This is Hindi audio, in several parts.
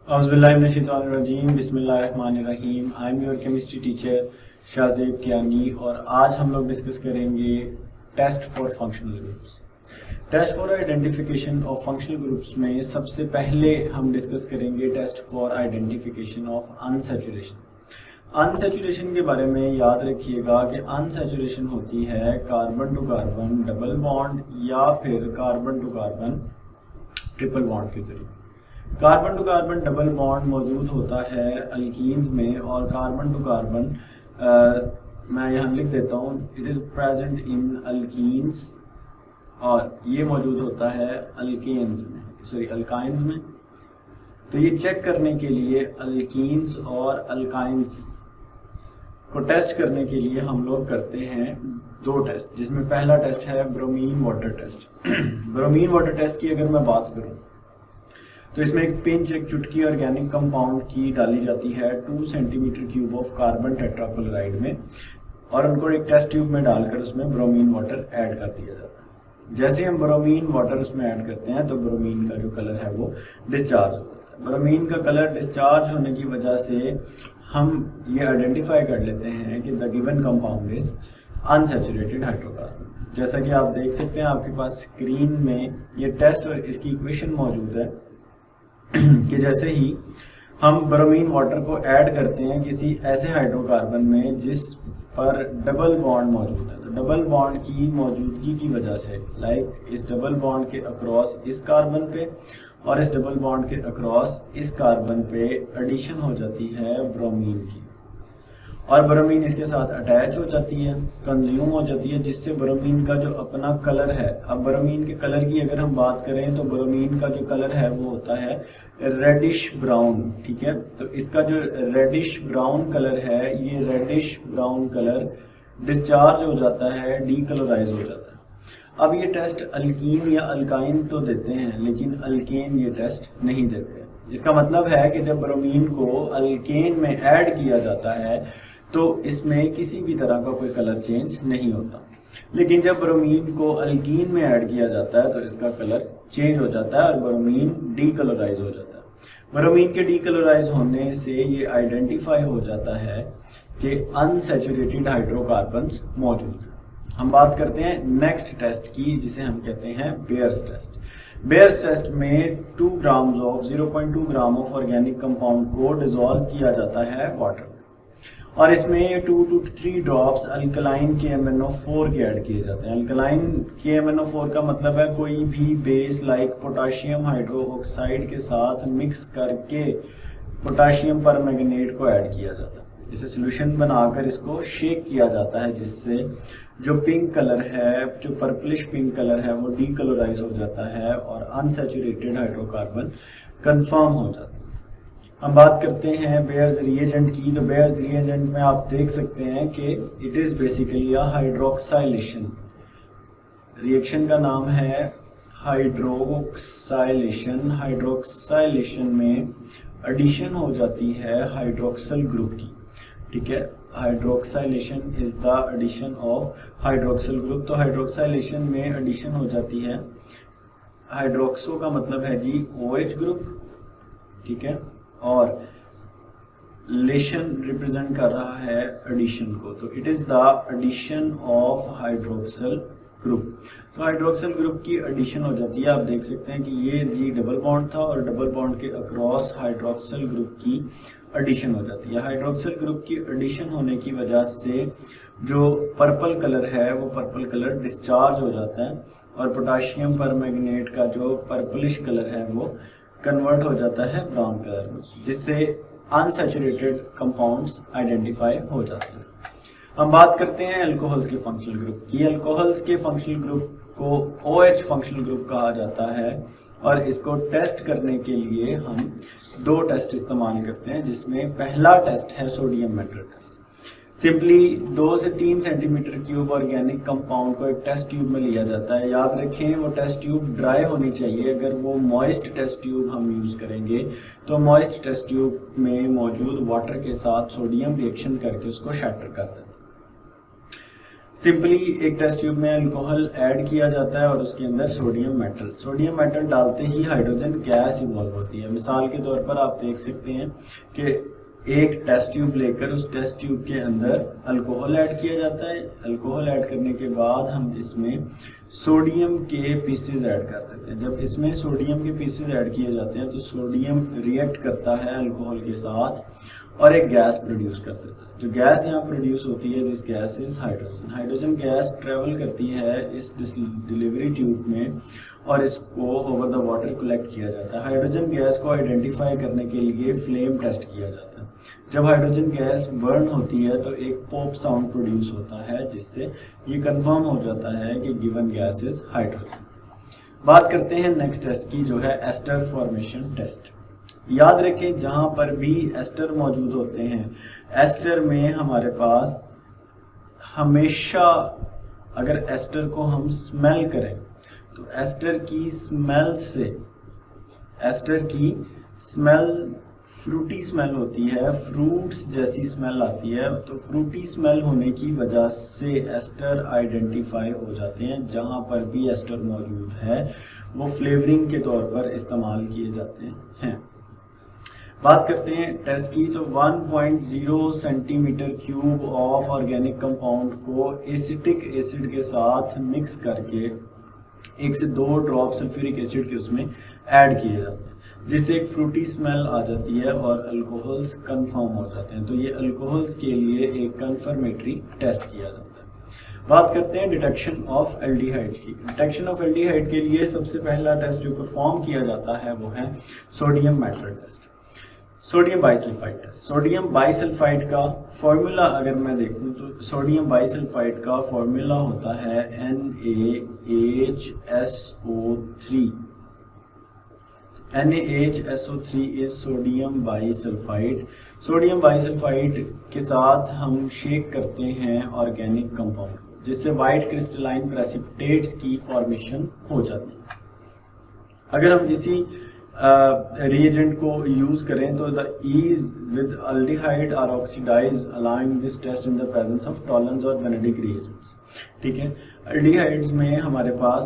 औज़ुबिल्लाहिमिनश्शैतानिर्रजीम बिस्मिल्लाहिर्रहमानिर्रहीम। I am your chemistry teacher Shahzeb Kiyani और आज हम लोग डिस्कस करेंगे test for functional groups. Test for identification of functional groups में सबसे पहले हम डिस्कस करेंगे test for identification of unsaturation. Unsaturation के बारे में याद रखिएगा कि अनसैचुरेशन होती है carbon to carbon double bond या फिर carbon to carbon triple bond के जरिए। Carbon to carbon double bond मौजूद होता है अल्कीन्स में और कार्बन टू कार्बन मैं यहाँ लिख देता हूँ, it is present in alkenes और ये मौजूद होता है अल्केन्स में, सॉरी अल्काइंस में। तो ये चेक करने के लिए अल्कीन्स और अल्काइंस को टेस्ट करने के लिए हम लोग करते हैं दो टेस्ट, जिसमें पहला टेस्ट है bromine water test. Bromine water test की अगर मैं बात करूं तो इसमें एक पिंच, एक चुटकी ऑर्गेनिक कंपाउंड की डाली जाती है 2 centimetre cube of carbon tetrachloride में और उनको एक टेस्ट ट्यूब में डालकर उसमें ब्रोमीन वाटर ऐड कर दिया जाता है। जैसे हम ब्रोमीन वाटर उसमें ऐड करते हैं तो ब्रोमीन का जो कलर है वो डिस्चार्ज हो जाता है। ब्रोमीन का कलर डिस्चार्ज होने की वजह से हम ये आइडेंटिफाई कर लेते हैं कि the given compound is unsaturated hydrocarbon. जैसा कि आप देख सकते हैं आपके पास स्क्रीन में ये टेस्ट और इसकी इक्वेशन मौजूद है कि जैसे ही हम ब्रोमीन वाटर को ऐड करते हैं किसी ऐसे हाइड्रोकार्बन में जिस पर डबल बॉन्ड मौजूद है, तो डबल बॉन्ड की मौजूदगी की वजह से इस डबल बॉन्ड के अक्रॉस इस कार्बन पे और इस डबल बॉन्ड के अक्रॉस इस कार्बन पे एडिशन हो जाती है ब्रोमीन की और ब्रोमीन इसके साथ अटैच हो जाती है, कंज्यूम हो जाती है, जिससे ब्रोमीन का जो अपना कलर है, अब ब्रोमीन के कलर की अगर हम बात करें तो ब्रोमीन का जो कलर है वो होता है रेडिश ब्राउन। ठीक है, तो इसका जो रेडिश ब्राउन कलर है, ये रेडिश ब्राउन कलर डिस्चार्ज हो जाता है, डीकलोराइज हो जाता है। अब ये टेस्ट अल्कीन या अल्काइन तो देते हैं लेकिन अल्केन ये टेस्ट नहीं देते। इसका मतलब है कि जब ब्रोमीन को अल्केन में ऐड किया जाता है तो इसमें किसी भी तरह का कोई कलर चेंज नहीं होता, लेकिन जब ब्रोमीन को अल्कीन में ऐड किया जाता है तो इसका कलर चेंज हो जाता है और ब्रोमीन डीकलोराइज हो जाता है। ब्रोमीन के डीकलोराइज होने से ये आइडेंटिफाई हो जाता है कि अनसैचुरेटेड हाइड्रोकार्बन्स मौजूद है। हम बात करते हैं नेक्स्ट टेस्ट की, जिसे हम कहते हैं बेयर्स टेस्ट। बेयर्स टेस्ट में 2 grams of 0.2 gram of organic compound को डिसॉल्व किया जाता है वाटर में और इसमें 2 to 3 ड्रॉप्स अल्कलाइन KMnO4 के ऐड किए जाते हैं। अल्कलाइन KMnO4 का मतलब है कोई भी बेस लाइक पोटाशियम हाइड्रोक्साइड के साथ मिक्स करके पोटाशियम परमैंगनेट को ऐड किया जाता है। इसे सोल्यूशन बनाकर इसको शेक किया जाता है, जिससे जो पिंक कलर है, जो पर्पलिश पिंक कलर है, वो डीकलोराइज हो जाता है और अनसैचुरेटेड हाइड्रोकार्बन कंफर्म हो जाता है। हम बात करते हैं बेयर्स रिएजेंट की। तो बेयर्स रिएजेंट में आप देख सकते हैं कि it is basically a hydroxylation. Reaction का नाम है हाइड्रोक्साइलेशन। हाइड्रोक्साइलेशन में एडिशन हो जाती है हाइड्रोक्सल ग्रुप की। ठीक है, hydroxylation is the addition of hydroxyl group. तो हाइड्रोक्साइलेशन में एडिशन हो जाती है, हाइड्रोक्सो का मतलब है जी OH ग्रुप। ठीक है, और लेशन रिप्रेजेंट कर रहा है एडिशन को, तो it is the addition of hydroxyl group. तो हाइड्रोक्सल ग्रुप की एडिशन हो जाती है। आप देख सकते हैं कि ये जी डबल बॉन्ड था और डबल बॉन्ड के अक्रॉस हाइड्रोक्सल ग्रुप की एडिशन हो जाती है। हाइड्रोक्सल ग्रुप की एडिशन होने की वजह से जो पर्पल कलर है वो पर्पल कलर डिस्चार्ज हो जाता है और पोटाशियम परमैंगनेट का जो पर्पलिश कलर है वो कन्वर्ट हो जाता है ब्राउन कलर में, जिससे अनसैचुरेटेड कंपाउंड्स आइडेंटिफाई हो जाते हैं। हम बात करते हैं अल्कोहल्स के फंक्शनल ग्रुप की। अल्कोहल्स के फंक्शनल ग्रुप को OH फंक्शनल ग्रुप कहा जाता है और इसको टेस्ट करने के लिए हम 2 टेस्ट इस्तेमाल करते हैं, जिसमें पहला टेस्ट है सोडियम मेटल टेस्ट। सिंपली 2 से 3 सेंटीमीटर क्यूब ऑर्गेनिक कंपाउंड को एक टेस्ट ट्यूब में लिया जाता है। याद रखें वो टेस्ट ट्यूब ड्राई होनी चाहिए। अगर वो मॉइस्ट टेस्ट ट्यूब हम यूज़ करेंगे तो मॉइस्ट टेस्ट ट्यूब में मौजूद वाटर के साथ सोडियम रिएक्शन करके उसको शैटर कर देते हैं। सिंपली एक टेस्ट ट्यूब में अल्कोहल ऐड किया जाता है और उसके अंदर सोडियम मेटल डालते ही हाइड्रोजन गैस इवॉल्व होती है। मिसाल के तौर पर आप देख सकते हैं कि एक टेस्ट ट्यूब लेकर उस टेस्ट ट्यूब के अंदर अल्कोहल ऐड किया जाता है। अल्कोहल ऐड करने के बाद हम इसमें सोडियम के पीसेज ऐड कर देते हैं। जब इसमें सोडियम के पीसेज ऐड किए जाते हैं तो सोडियम रिएक्ट करता है अल्कोहल के साथ और एक गैस प्रोड्यूस कर देता है। जो गैस यहाँ प्रोड्यूस होती है, this gas is hydrogen. Hydrogen gas travel करती है इस डिलीवरी ट्यूब में और इसको ओवर द वाटर कलेक्ट किया जाता है। हाइड्रोजन गैस को आइडेंटिफाई करने के लिए फ्लेम टेस्ट किया जाता है। जब हाइड्रोजन गैस बर्न होती है तो एक पॉप साउंड प्रोड्यूस होता है, जिससे ये कंफर्म हो जाता है कि गिवन गैस इज हाइड्रोजन। बात करते हैं नेक्स्ट टेस्ट की, जो है एस्टर फॉर्मेशन टेस्ट। याद रखें, जहां पर भी एस्टर मौजूद होते हैं, एस्टर में हमारे पास हमेशा अगर एस्टर को हम स्मेल करें तो एस्टर की स्मेल फ्रूटी स्मेल होती है, फ्रूट्स जैसी स्मेल आती है। तो फ्रूटी स्मेल होने की वजह से एस्टर आइडेंटिफाई हो जाते हैं। जहां पर भी एस्टर मौजूद है वो फ्लेवरिंग के तौर पर इस्तेमाल किए जाते हैं। बात करते हैं टेस्ट की, तो 1.0 centimetre cube of organic compound को एसिटिक एसिड के साथ मिक्स करके 1 से 2 ड्रॉप सल्फ्यूरिक एसिड के उसमें ऐड किए जाते हैं, जिससे एक फ्रूटी स्मेल आ जाती है और अल्कोहल्स कंफर्म हो जाते हैं। तो ये अल्कोहल्स के लिए एक कंफर्मेटरी टेस्ट किया जाता है। बात करते हैं डिटेक्शन ऑफ एल्डिहाइड्स की। डिटेक्शन ऑफ एल्डिहाइड के लिए सबसे पहला टेस्ट जो परफॉर्म किया जाता है वो है sodium metal test, sodium bisulphite test. Sodium bisulphite का फॉर्मूला अगर मैं देखूं तो सोडियम बाइसल्फाइड का फॉर्मूला होता है NaHSO3। NaHSO3 is sodium bisulphide. Sodium bisulphide के साथ हम शेक करते हैं ऑर्गेनिक कंपाउंड को, जिससे वाइट क्रिस्टलाइन प्रेसिपिटेट्स की फॉर्मेशन हो जाती है। अगर हम इसी reagent को यूज करें तो the ease with aldehyde are oxidized, allowing this test in the presence of Tollens और Benedict reagents। ठीक है, aldehydes में हमारे पास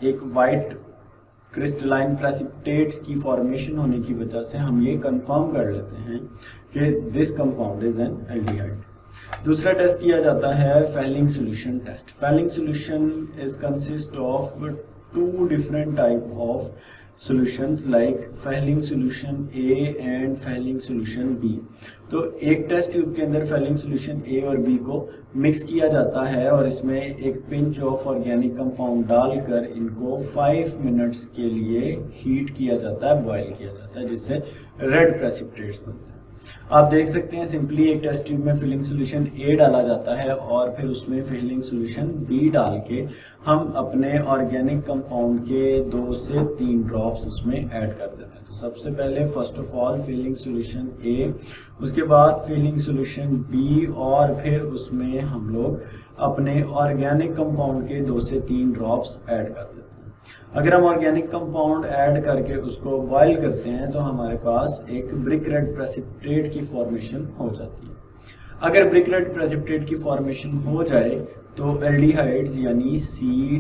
एक वाइट क्रिस्टलाइन प्रेसिपिटेट्स की फॉर्मेशन होने की वजह से हम ये कंफर्म कर लेते हैं कि this compound is an aldehyde. दूसरा टेस्ट किया जाता है Fehling solution test. Fehling solution is consist of 2 different type of solutions like Fehling solution A and Fehling solution B। तो एक टेस्ट ट्यूब के अंदर फेलिंग सॉल्यूशन A और B को मिक्स किया जाता है और इसमें एक पिंच ऑफ ऑर्गेनिक कंपाउंड डालकर इनको 5 मिनट्स के लिए हीट किया जाता है, बॉयल किया जाता है, जिससे रेड प्रेसिपिटेट्स बनते हैं। आप देख सकते हैं सिंपली एक टेस्ट ट्यूब में फिलिंग सॉल्यूशन A डाला जाता है और फिर उसमें फिलिंग सॉल्यूशन B डाल के हम अपने ऑर्गेनिक कंपाउंड के 2 से 3 ड्रॉप्स उसमें ऐड कर देते हैं। तो सबसे पहले first of all Fehling solution A, उसके बाद फिलिंग सॉल्यूशन B और फिर उसमें हम लोग अपने ऑर्गेनिक कंपाउंड के 2 से 3 ड्रॉप्स ऐड कर देते हैं। अगर हम ऑर्गेनिक कंपाउंड ऐड करके उसको बॉयल करते हैं तो हमारे पास एक ब्रिक रेड प्रेसिपिटेट की फॉर्मेशन हो जाती है। अगर ब्रिक रेड प्रेसिपिटेट की फॉर्मेशन हो जाए तो एल्डिहाइड्स यानी C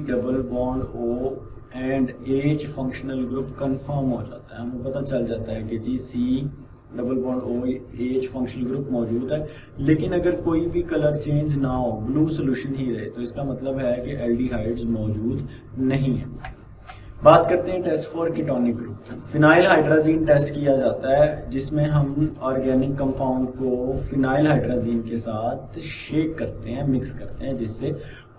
double bond O and H functional group confirm हो जाता है। हमें पता चल जाता है कि जी C double bond O H functional group मौजूद है। लेकिन अगर कोई भी कलर चेंज ना हो, ब्लू सोल्यूशन ही रहे, तो इसका मतलब है कि एल्डिहाइड्स मौजूद नहीं है। बात करते हैं test for ketonic group. Phenyl hydrazine test किया जाता है, जिसमें हम ऑर्गेनिक कंपाउंड को फिनाइल हाइड्राजीन के साथ शेक करते हैं, मिक्स करते हैं, जिससे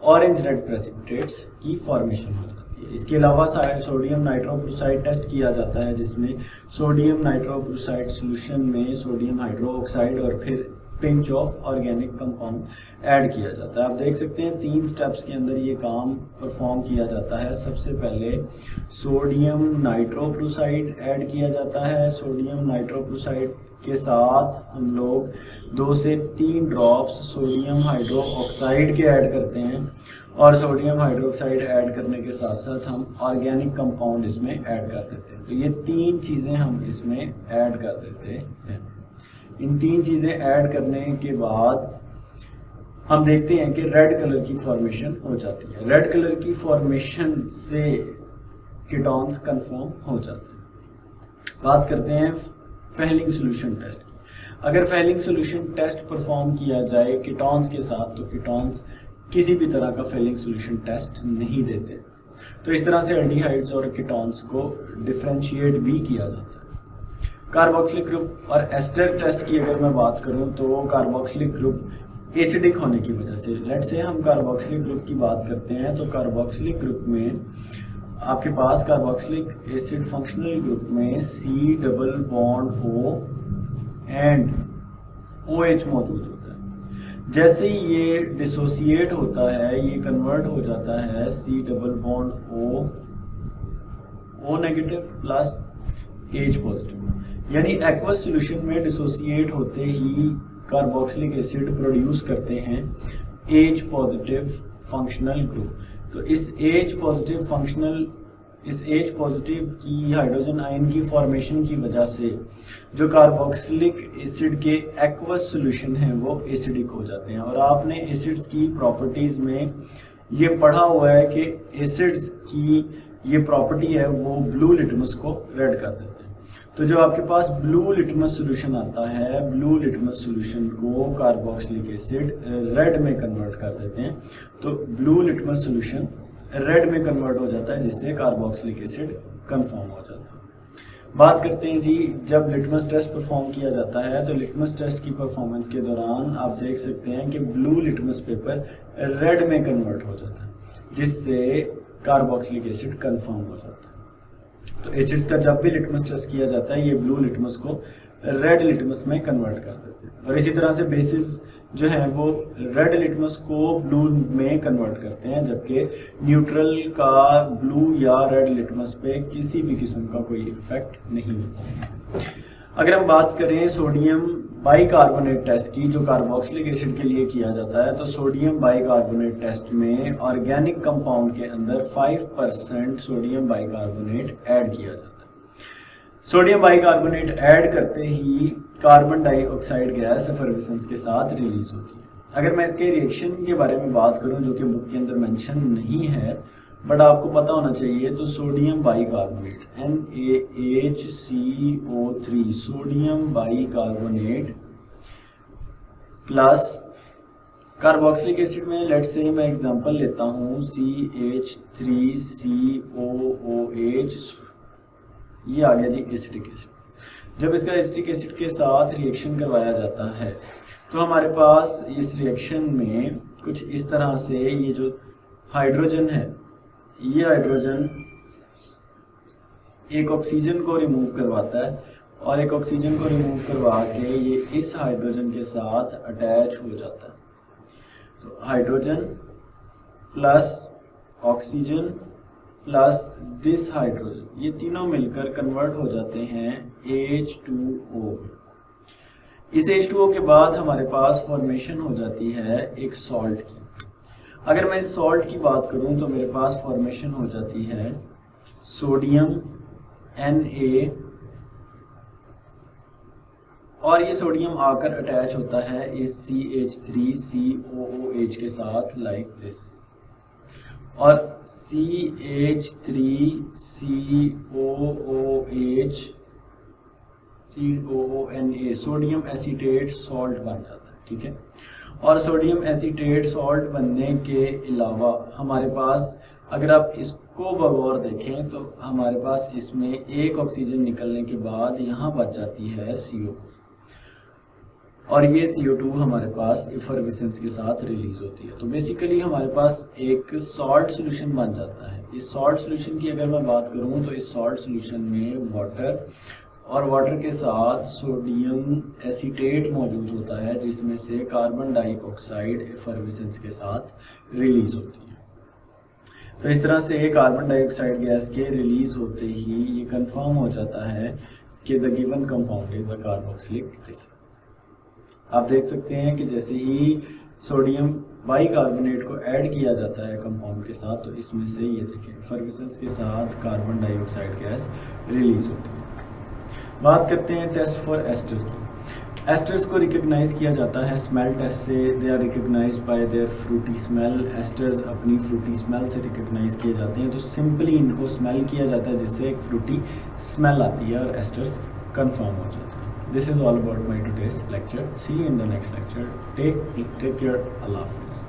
ऑरेंज रेड प्रेसिपिटेट्स की फॉर्मेशन हो जाती है। इसके अलावा सोडियम नाइट्रोप्रोसाइड टेस्ट किया जाता है, जिसमें सोडियम नाइट्रोप्रोसाइड सोल्यूशन में सोडियम हाइड्रोक्साइड और फिर pinch of organic compound add किया जाता है। आप देख सकते हैं 3 स्टेप्स के अंदर ये काम परफॉर्म किया जाता है। सबसे पहले सोडियम नाइट्रोक्लोराइड ऐड किया जाता है। सोडियम नाइट्रोक्लोराइड के साथ हम लोग 2 से 3 ड्रॉप्स सोडियम हाइड्रोक्साइड के ऐड करते हैं और सोडियम हाइड्रोक्साइड ऐड करने के साथ साथ हम ऑर्गेनिक कंपाउंड इसमें ऐड कर देते हैं। तो ये 3 चीज़ें हम इसमें ऐड कर देते हैं। इन 3 चीज़ें ऐड करने के बाद हम देखते हैं कि रेड कलर की फॉर्मेशन हो जाती है। रेड कलर की फॉर्मेशन से कीटोन्स कन्फर्म हो जाते हैं। बात करते हैं फेलिंग सॉल्यूशन टेस्ट की। अगर फेलिंग सॉल्यूशन टेस्ट परफॉर्म किया जाए कीटोन्स के साथ, तो कीटोन्स किसी भी तरह का फेलिंग सॉल्यूशन टेस्ट नहीं देते। तो इस तरह से एल्डिहाइड्स और कीटोन्स को डिफरेंशिएट भी किया जाता है। कार्बोक्सिलिक ग्रुप और एस्टर टेस्ट की अगर मैं बात करूं तो कार्बोक्सिलिक ग्रुप एसिडिक होने की वजह से, लेट्स से हम कार्बोक्सिलिक ग्रुप की बात करते हैं, तो कार्बोक्सिलिक ग्रुप में आपके पास कार्बोक्सिलिक एसिड फंक्शनल ग्रुप में C double bond O and OH मौजूद होता है। जैसे ही ये डिसोसिएट होता है, ये कन्वर्ट हो जाता है C double bond O negative plus H positive, यानी एक्वस सॉल्यूशन में डिसोसिएट होते ही कार्बोक्सिलिक एसिड प्रोड्यूस करते हैं H पॉजिटिव फंक्शनल ग्रुप। तो इस H पॉजिटिव की हाइड्रोजन आयन की फॉर्मेशन की वजह से जो कार्बोक्सिलिक एसिड के एक्वस सॉल्यूशन हैं वो एसिडिक हो जाते हैं। और आपने एसिड्स की प्रॉपर्टीज में ये पढ़ा हुआ है कि एसिड्स की ये प्रॉपर्टी है वो ब्लू लिटमस को रेड कर देते हैं। तो जो आपके पास ब्लू लिटमस सॉल्यूशन आता है, ब्लू लिटमस सॉल्यूशन को कार्बोक्सिलिक एसिड रेड में कन्वर्ट कर देते हैं। तो ब्लू लिटमस सॉल्यूशन रेड में कन्वर्ट हो जाता है, जिससे कार्बोक्सिलिक एसिड कन्फर्म हो जाता है। बात करते हैं जी, जब लिटमस टेस्ट परफॉर्म किया जाता है तो लिटमस टेस्ट की परफॉर्मेंस के दौरान आप देख सकते हैं कि ब्लू लिटमस पेपर रेड में कन्वर्ट हो जाता है, जिससे कार्बोक्सिलिक एसिड कन्फर्म हो जाता है। तो एसिड्स का जब भी लिटमस टेस्ट किया जाता है, ये ब्लू लिटमस को रेड लिटमस में कन्वर्ट कर देते हैं। और इसी तरह से बेसिस जो है वो रेड लिटमस को ब्लू में कन्वर्ट करते हैं, जबकि न्यूट्रल का ब्लू या रेड लिटमस पे किसी भी किस्म का कोई इफेक्ट नहीं होता। अगर हम बात करें सोडियम बाइकार्बोनेट टेस्ट की, जो कार्बोक्सिलिक एसिड के लिए किया जाता है, तो सोडियम बाइकार्बोनेट टेस्ट में ऑर्गेनिक कंपाउंड के अंदर 5% सोडियम बाइकार्बोनेट ऐड किया जाता है। सोडियम बाइकार्बोनेट ऐड करते ही कार्बन डाइऑक्साइड गैस एफर्वेसेंस के साथ रिलीज होती है। अगर मैं इसके रिएक्शन के बारे में बात करूं, जो कि बुक के अंदर मेंशन नहीं है बट आपको पता होना चाहिए, तो sodium bicarbonate NaHCO3 sodium bicarbonate plus carboxylic acid में लेट्स से मैं एग्जांपल लेता हूं CH3COOH, ये आ गया जी एसिटिक एसिड। जब इसका एसिटिक एसिड के साथ रिएक्शन करवाया जाता है तो हमारे पास इस रिएक्शन में कुछ इस तरह से ये जो हाइड्रोजन है, ये हाइड्रोजन एक ऑक्सीजन को रिमूव करवाता है और एक ऑक्सीजन को रिमूव करवा के ये इस हाइड्रोजन के साथ अटैच हो जाता है। तो hydrogen plus oxygen plus this hydrogen, ये तीनों मिलकर कन्वर्ट हो जाते हैं H2O। इस H2O के बाद हमारे पास फॉर्मेशन हो जाती है एक सॉल्ट की। अगर मैं इस सॉल्ट की बात करूं तो मेरे पास फॉर्मेशन हो जाती है सोडियम Na, और ये सोडियम आकर अटैच होता है इस CH3COOH के साथ लाइक दिस, और CH3COOH सोडियम एसीटेट सॉल्ट बन जाता है, ठीक है। और सोडियम एसीटेट सॉल्ट बनने के अलावा हमारे पास, अगर आप इसको बगौर देखें तो हमारे पास इसमें एक ऑक्सीजन निकलने के बाद यहाँ बच जाती है CO, और ये CO2 हमारे पास इफर्वेसेंस के साथ रिलीज होती है। तो बेसिकली हमारे पास एक सॉल्ट सॉल्यूशन बन जाता है। इस सॉल्ट सॉल्यूशन की अगर मैं बात करूं तो इस सॉल्ट सॉल्यूशन में वाटर और वाटर के साथ सोडियम एसीटेट मौजूद होता है, जिसमें से कार्बन डाइऑक्साइड इफर्वेसेंस के साथ रिलीज होती है। तो इस तरह से कार्बन डाइऑक्साइड गैस के रिलीज होते ही ये कंफर्म हो जाता है कि the given compound is a carboxylic acid. आप देख सकते हैं कि जैसे ही सोडियम बाइकार्बोनेट को ऐड किया जाता है कंपाउंड के साथ, तो इसमें से ये देखें इफर्वेसेंस के साथ कार्बन डाइऑक्साइड गैस रिलीज होती है। बात करते हैं टेस्ट फॉर एस्टर की। एस्टर्स को रिकग्नाइज किया जाता है स्मेल टेस्ट से। They are recognize by their fruity smell. Esters अपनी फ्रूटी स्मेल से रिकग्नाइज किए जाते हैं। तो सिंपली इनको स्मेल किया जाता है जिससे एक फ्रूटी स्मेल आती है और एस्टर्स कंफर्म हो जाते हैं। This is all about my today's lecture. See you in the next lecture. Take care. अल्लाह हाफिज़।